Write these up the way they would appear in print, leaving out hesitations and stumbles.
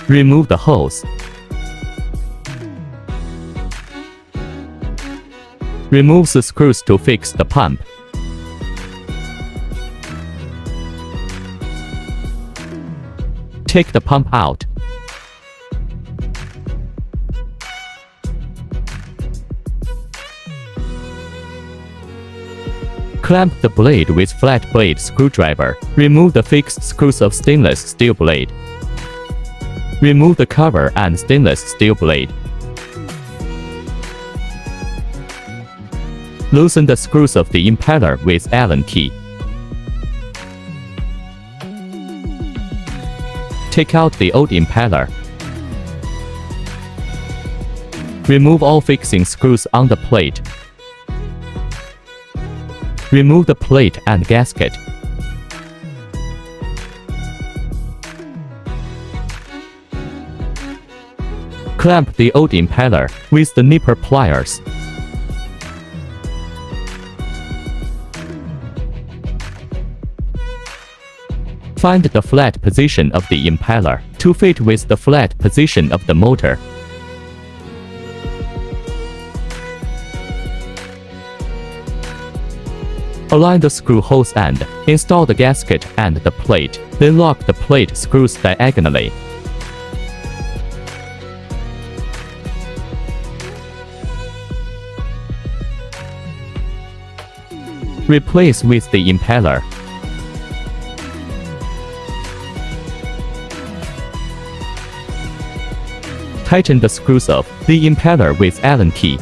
Remove the hose. Remove the screws to fix the pump. Take the pump out. Clamp the blade with flat blade screwdriver. Remove the fixed screws of stainless steel blade. Remove the cover and stainless steel blade. Loosen the screws of the impeller with Allen key. Take out the old impeller. Remove all fixing screws on the plate. Remove the plate and gasket. Clamp the old impeller with the nipper pliers. Find the flat position of the impeller to fit with the flat position of the motor. Align the screw hose end, install the gasket and the plate, then lock the plate screws diagonally. Replace with the impeller. Tighten the screws of the impeller with Allen key.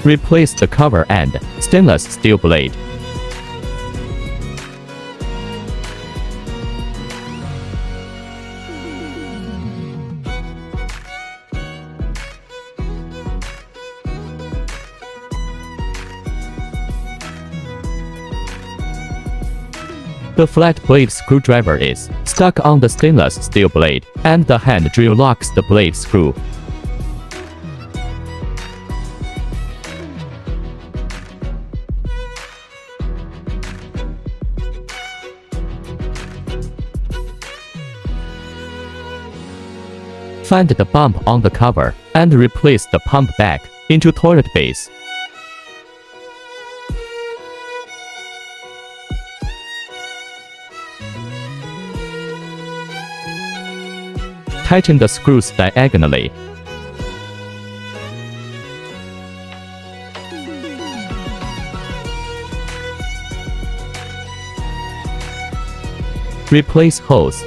Replace the cover and stainless steel blade. The flat blade screwdriver is stuck on the stainless steel blade, and the hand drill locks the blade screw. Find the bump on the cover and replace the pump back into toilet base. Tighten the screws diagonally. Replace hose.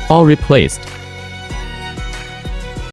All replaced.